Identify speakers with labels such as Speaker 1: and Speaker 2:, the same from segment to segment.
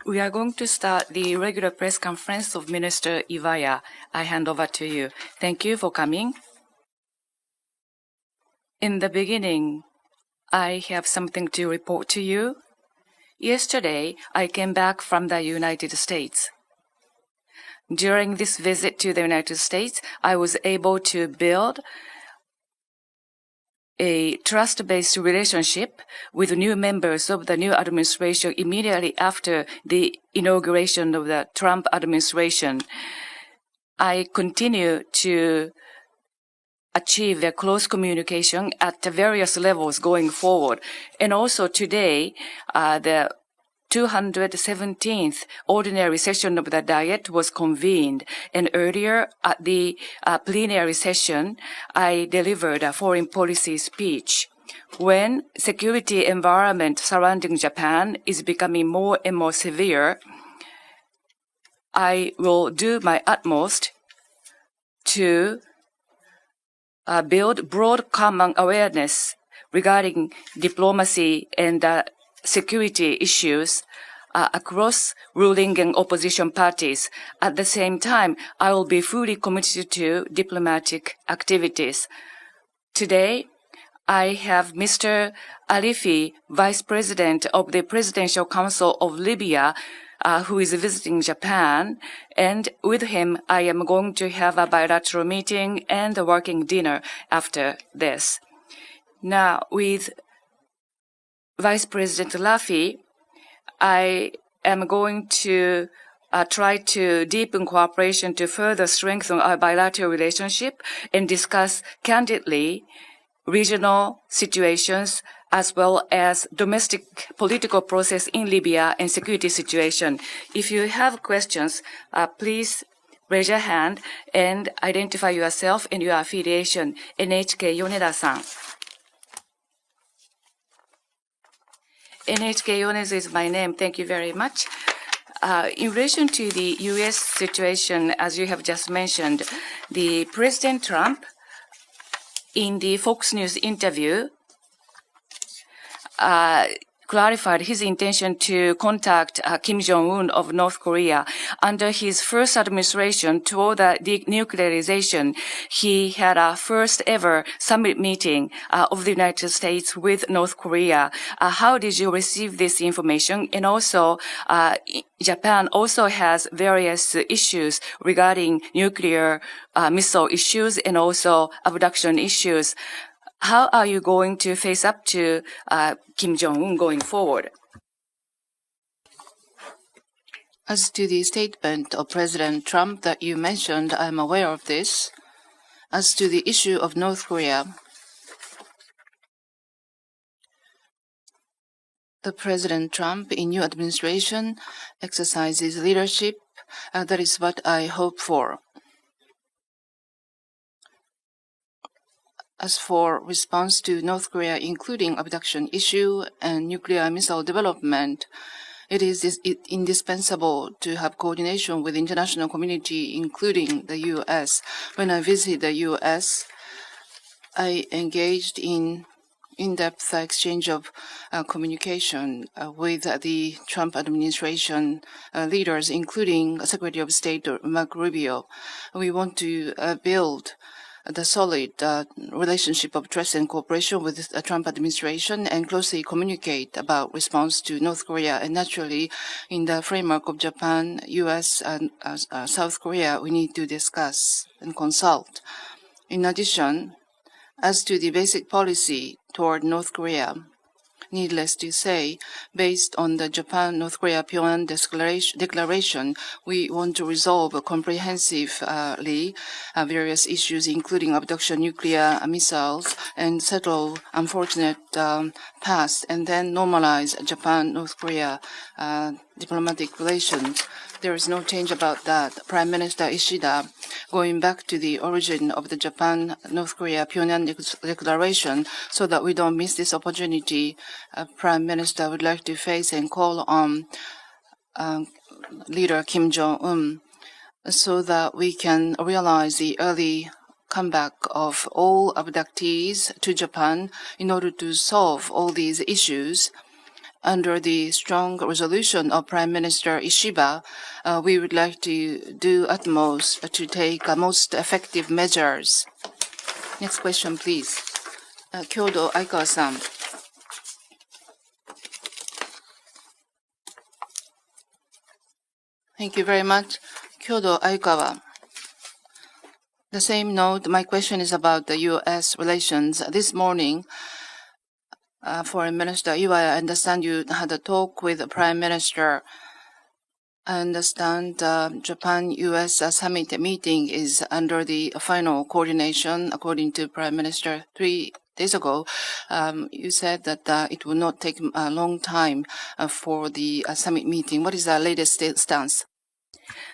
Speaker 1: We are going to start the regular press conference of Minister Iwaya. I hand over to you. Thank you for coming. In the beginning, I have something to report to you. Yesterday, I came back from the United States. During this visit to the United States, I was able to build a trust-based relationship with new members of the new administration immediately after the inauguration of the Trump administration. I continue to achieve a close communication at the various levels going forward. And also today, the 217th ordinary session of the Diet was convened, and earlier at the plenary session, I delivered a foreign policy speech. When security environment surrounding Japan is becoming more and more severe, I will do my utmost to build broad common awareness regarding diplomacy and security issues across ruling and opposition parties. At the same time, I will be fully committed to diplomatic activities. Today, I have Mr. Alifi, Vice President of the Presidential Council of Libya, who is visiting Japan, and with him, I am going to have a bilateral meeting and a working dinner after this. Now, with Vice President Lafi, I am going to try to deepen cooperation to further strengthen our bilateral relationship and discuss candidly regional situations as well as domestic political process in Libya and security situation. If you have questions, please raise your hand and identify yourself and your affiliation. NHK Yoneda-san. NHK Yoneda is my name. Thank you very much. In relation to the U.S. situation, as you have just mentioned, the President Trump, in the Fox News interview, clarified his intention to contact Kim Jong-un of North Korea. Under his first administration toward the denuclearization, he had a first ever summit meeting of the United States with North Korea. How did you receive this information? And also, Japan also has various issues regarding nuclear missile issues and also abduction issues. How are you going to face up to Kim Jong-un going forward?
Speaker 2: As to the statement of President Trump that you mentioned, I'm aware of this. As to the issue of North Korea, the President Trump in new administration exercises leadership. That is what I hope for. As for response to North Korea, including abduction issue and nuclear missile development, it is indispensable to have coordination with the international community, including the U.S. When I visited the U.S., I engaged in in-depth exchange of communication with the Trump administration leaders, including Secretary of State Marco Rubio. We want to build the solid relationship of trust and cooperation with the Trump administration and closely communicate about response to North Korea. And naturally, in the framework of Japan, U.S., and South Korea, we need to discuss and consult. In addition, as to the basic policy toward North Korea, needless to say, based on the Japan-North Korea Pyongyang declaration, we want to resolve comprehensively various issues, including abduction, nuclear missiles, and settle unfortunate past, and then normalize Japan-North Korea diplomatic relations. There is no change about that. Prime Minister Ishida, going back to the origin of the Japan-North Korea Pyongyang declaration, so that we don't miss this opportunity, Prime Minister would like to face and call on leader Kim Jong-un so that we can realize the early comeback of all abductees to Japan in order to solve all these issues under the strong resolution of Prime Minister Ishiba, we would like to do utmost to take most effective measures. Next question, please. Kyodo Aikawa-san. Thank you very much. Kyodo Aikawa. The same note, my question is about the U.S. relations. This morning, Foreign Minister Iwaya, I understand you had a talk with the Prime Minister. I understand Japan-U.S. summit meeting is under the final coordination, according to Prime Minister 3 days ago. You said that it will not take a long time for the summit meeting. What is the latest stance?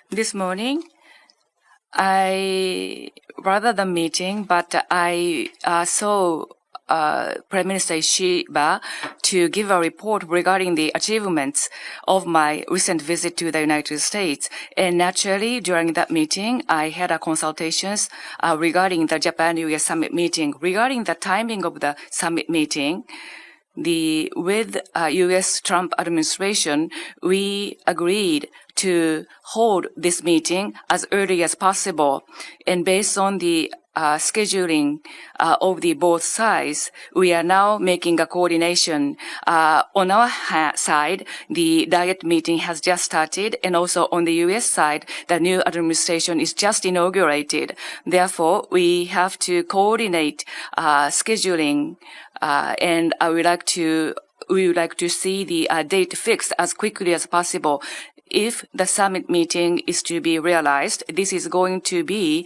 Speaker 1: This morning, rather than meeting, but I saw Prime Minister Ishiba to give a report regarding the achievements of my recent visit to the United States. And naturally, during that meeting, I had a consultations regarding the Japan-US summit meeting. Regarding the timing of the summit meeting, with U.S. Trump administration, we agreed to hold this meeting as early as possible. And based on the scheduling of the both sides, we are now making a coordination. On our side, the diet meeting has just started, and also on the U.S. side, the new administration is just inaugurated. Therefore, we have to coordinate scheduling, and we would like to see the date fixed as quickly as possible. If the summit meeting is to be realized, this is going to be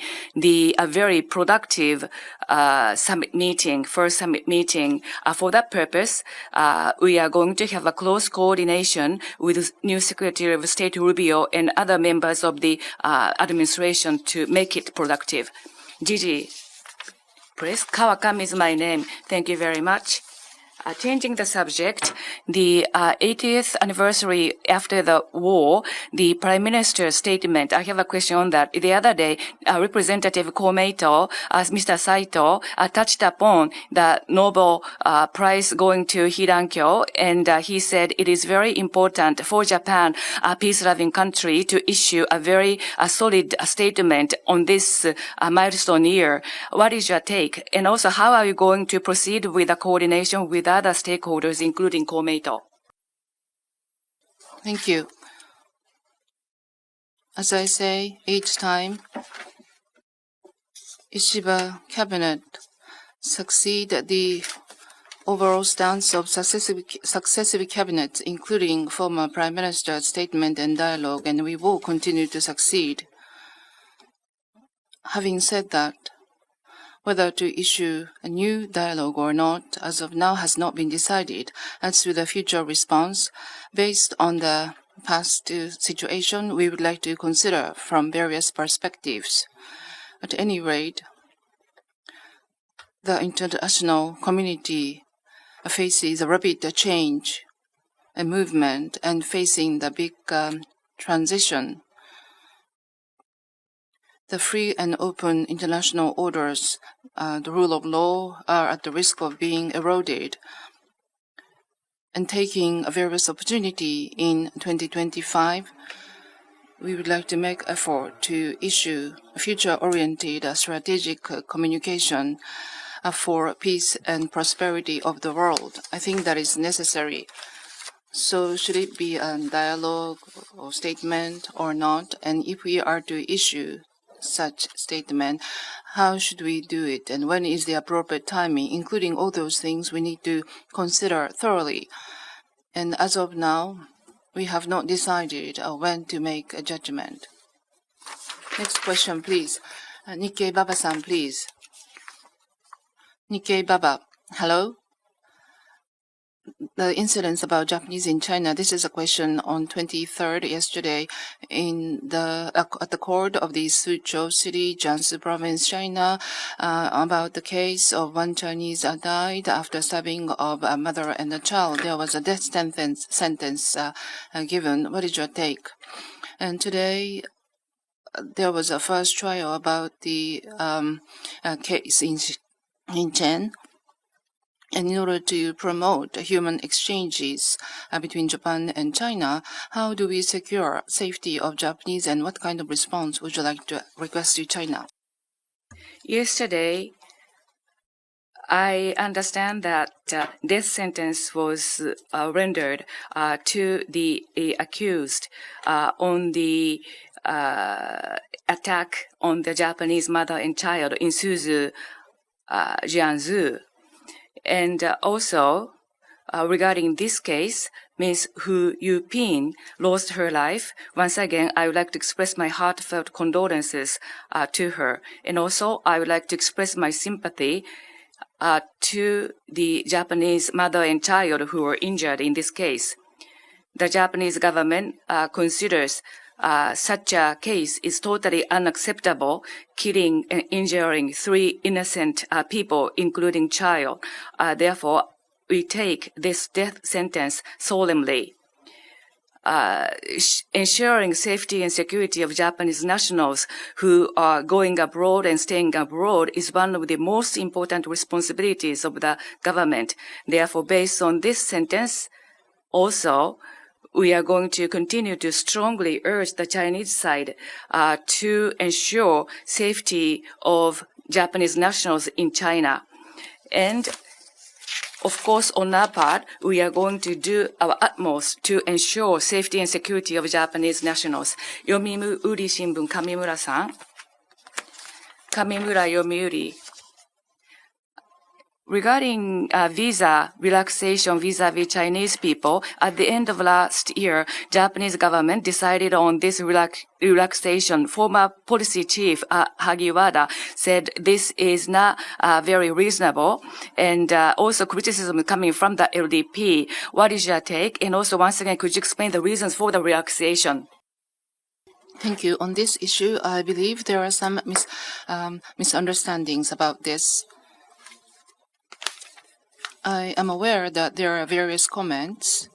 Speaker 1: a very productive summit meeting, first summit meeting. For that purpose, we are going to have a close coordination with new Secretary of State Rubio and other members of the administration to make it productive. Gigi, please. Kawakami is my name. Thank you very much. Changing the subject, the 80th anniversary after the war, the Prime Minister's statement, I have a question on that. The other day, Representative Komeito, Mr. Saito, touched upon the Nobel Prize going to Hirankyo, and he said it is very important for Japan, a peace-loving country, to issue a very solid statement on this milestone year. What is your take? And also, how are you going to proceed with the coordination with other stakeholders, including Komeito?
Speaker 2: Thank you. As I say each time, Ishiba cabinet succeed the overall stance of successive cabinets, including former Prime Minister's statement and dialogue, and we will continue to succeed. Having said that, whether to issue a new dialogue or not, as of now, has not been decided. As to the future response, based on the past situation, we would like to consider from various perspectives. At any rate, the international community faces a rapid change, a movement, and facing the big transition. The free and open international orders, the rule of law, are at the risk of being eroded. And taking a various opportunity in 2025, we would like to make effort to issue a future-oriented strategic communication for peace and prosperity of the world. I think that is necessary. So should it be a dialogue or statement or not? And if we are to issue such statement, how should we do it, and when is the appropriate timing? Including all those things we need to consider thoroughly. And as of now, we have not decided when to make a judgment. Next question, please. Nikkei Baba-san, please. Nikkei Baba, hello. The incidents about Japanese in China. This is a question on 23rd yesterday at the court of the Suzhou City, Jiangsu Province, China, about the case of one Chinese died after stabbing of a mother and a child. There was a death sentence given. What is your take? And today, there was a first trial about the case in Chen. And in order to promote human exchanges between Japan and China, how do we secure safety of Japanese, and what kind of response would you like to request to China?
Speaker 1: Yesterday, I understand that death sentence was rendered to the accused on the attack on the Japanese mother and child in Suzu, Jiangsu. And also, regarding this case, Ms. Hu Yuping lost her life. Once again, I would like to express my heartfelt condolences to her. And also, I would like to express my sympathy to the Japanese mother and child who were injured in this case. The Japanese government considers such a case is totally unacceptable, killing and injuring 3 innocent people, including child. Therefore, we take this death sentence solemnly. Ensuring safety and security of Japanese nationals who are going abroad and staying abroad is one of the most important responsibilities of the government. Therefore, based on this sentence, also, we are going to continue to strongly urge the Chinese side to ensure safety of Japanese nationals in China. And of course, on our part, we are going to do our utmost to ensure safety and security of Japanese nationals. Yomiuri Shimbun, Kamimura-san. Kamimura, Yomiuri. Regarding visa relaxation vis-à-vis Chinese people, at the end of last year, Japanese government decided on this relaxation. Former policy chief Hagiwara said this is not very reasonable, and also criticism coming from the LDP. What is your take? And also, once again, could you explain the reasons for the relaxation?
Speaker 2: Thank you. On this issue, I believe there are some misunderstandings about this. I am aware that there are various comments.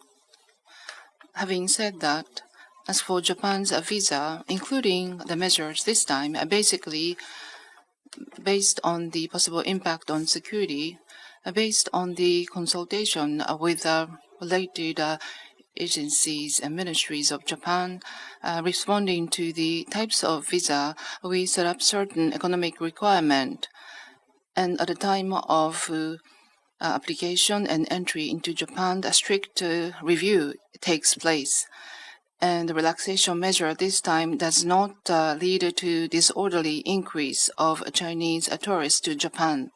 Speaker 2: Having said that, as for Japan's visa, including the measures this time, basically based on the possible impact on security, based on the consultation with related agencies and ministries of Japan, responding to the types of visa, we set up certain economic requirement. And at the time of application and entry into Japan, a strict review takes place. And the relaxation measure this time does not lead to disorderly increase of Chinese tourists to Japan.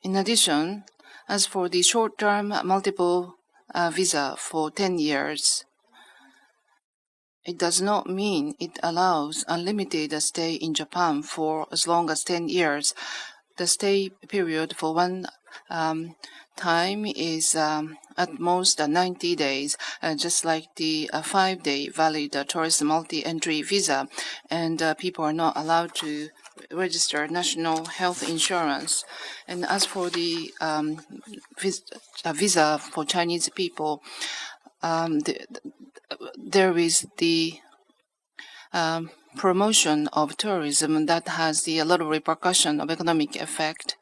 Speaker 2: In addition, as for the short-term multiple visa for 10 years, it does not mean it allows unlimited stay in Japan for as long as 10 years. The stay period for one time is at most 90 days, just like the 5-day valid tourist multi-entry visa, and people are not allowed to register national health insurance. And as for the visa for Chinese people, there is the promotion of tourism that has a lot of repercussion of economic effect,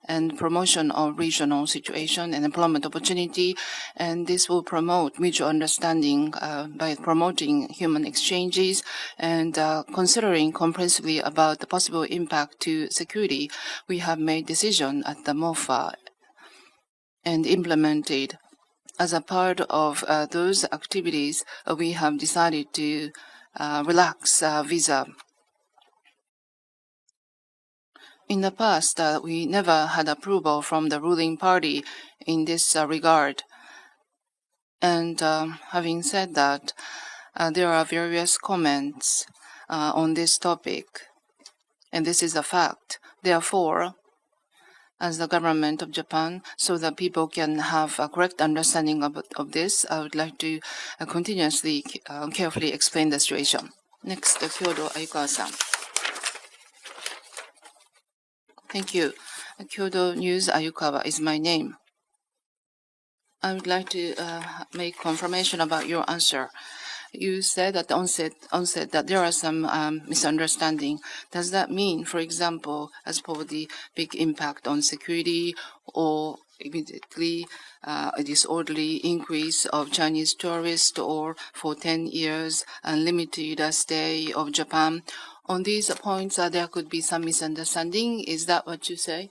Speaker 2: and promotion of regional situation and employment opportunity. And this will promote mutual understanding by promoting human exchanges and considering comprehensively about the possible impact to security. We have made decision at the MOFA and implemented. As a part of those activities, we have decided to relax visa. In the past, we never had approval from the ruling party in this regard. And having said that, there are various comments on this topic, and this is a fact. Therefore, as the government of Japan, so that people can have a correct understanding of this, I would like to continuously, carefully explain the situation. Next, Kyodo Ayukawa-san. Thank you. Kyodo News Ayukawa is my name. I would like to make confirmation about your answer. You said at the onset that there are some misunderstanding. Does that mean, for example, as for the big impact on security or immediately a disorderly increase of Chinese tourists, or for 10 years unlimited stay of Japan? On these points, there could be some misunderstanding. Is that what you say?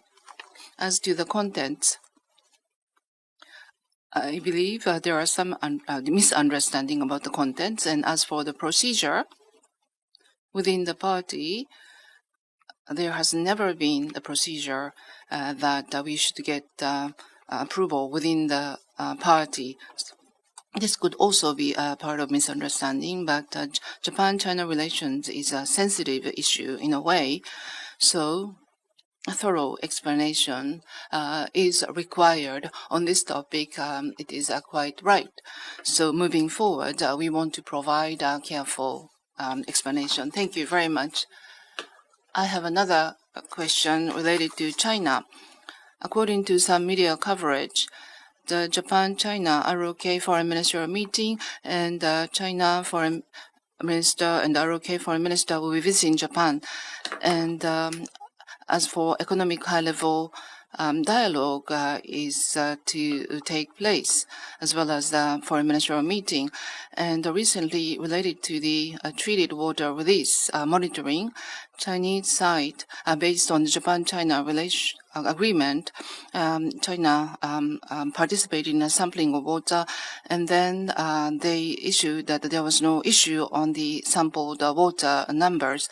Speaker 2: As to the contents, I believe there are some misunderstanding about the contents. And as for the procedure, within the party, there has never been a procedure that we should get approval within the party. This could also be a part of misunderstanding, but Japan-China relations is a sensitive issue in a way, so a thorough explanation is required on this topic. It is quite right. So moving forward, we want to provide a careful explanation. Thank you very much. I have another question related to China. According to some media coverage, the Japan-China ROK Foreign Ministerial meeting and China Foreign Minister and ROK Foreign Minister will be visiting Japan. And as for economic high-level dialogue is to take place, as well as the foreign ministerial meeting. And recently, related to the treated water release monitoring, Chinese side, based on the Japan-China agreement, China participated in a sampling of water, and then they issued that there was no issue on the sampled water numbers.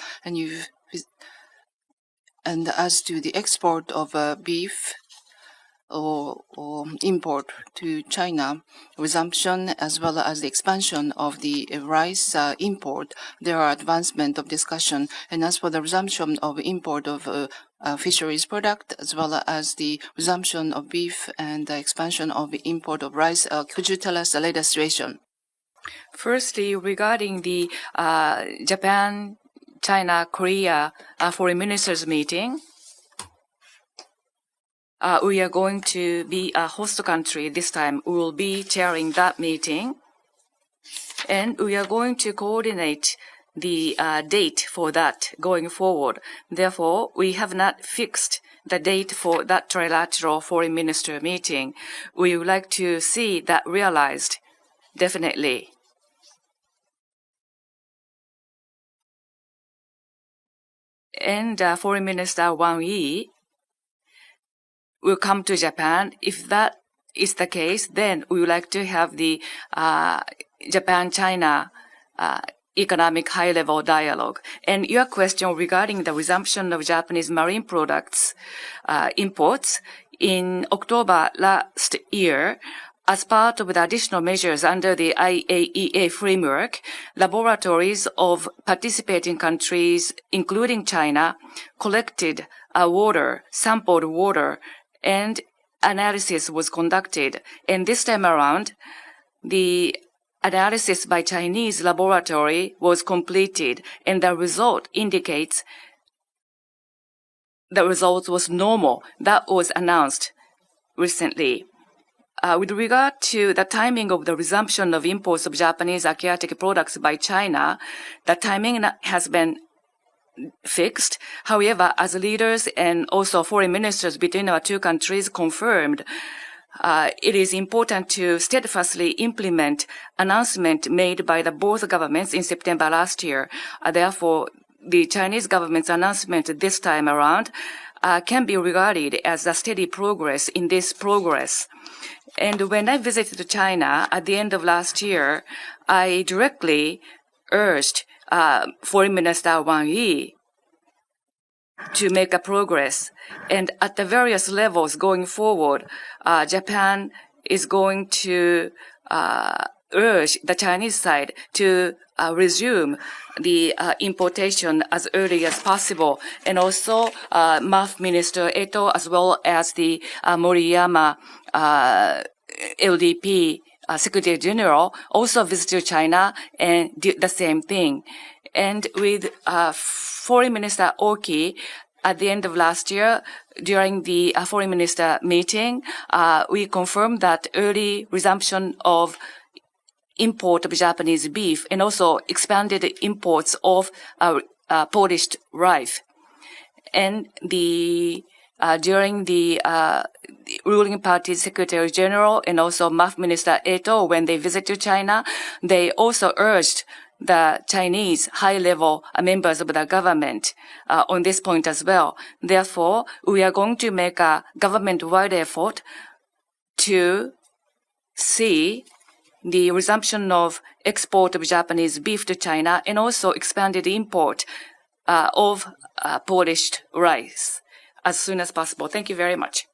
Speaker 2: And as to the export of beef or import to China, resumption as well as the expansion of the rice import, there are advancement of discussion. And as for the resumption of import of fisheries product, as well as the resumption of beef and the expansion of the import of rice, could you tell us the latest situation?
Speaker 1: Firstly, regarding the Japan, China, Korea foreign ministers meeting, we are going to be a host country this time. We will be chairing that meeting, and we are going to coordinate the date for that going forward. Therefore, we have not fixed the date for that trilateral foreign minister meeting. We would like to see that realized, definitely. And Foreign Minister Wang Yi will come to Japan. If that is the case, then we would like to have the Japan-China economic high-level dialogue. And your question regarding the resumption of Japanese marine products imports, in October last year, as part of the additional measures under the IAEA framework, laboratories of participating countries, including China, collected sampled water, and analysis was conducted. And this time around, the analysis by Chinese laboratory was completed, and the result indicates the result was normal. That was announced recently. With regard to the timing of the resumption of imports of Japanese aquatic products by China, the timing has been fixed. However, as leaders and also foreign ministers between our two countries confirmed, it is important to steadfastly implement announcement made by the both governments in September last year. Therefore, the Chinese government's announcement this time around can be regarded as a steady progress in this progress. And when I visited China at the end of last year, I directly urged Foreign Minister Wang Yi to make a progress. And at the various levels going forward, Japan is going to urge the Chinese side to resume the importation as early as possible. And also, MAF Minister Eto, as well as the Moriyama LDP Secretary General, also visited China and did the same thing. And with Foreign Minister Oki, at the end of last year, during the Foreign Minister meeting, we confirmed that early resumption of import of Japanese beef and also expanded imports of polished rice. And during the ruling party Secretary General and also MAF Minister Eto, when they visited China, they also urged the Chinese high-level members of the government on this point as well. Therefore, we are going to make a government-wide effort to see the resumption of export of Japanese beef to China and also expanded import of polished rice as soon as possible. Thank you very much.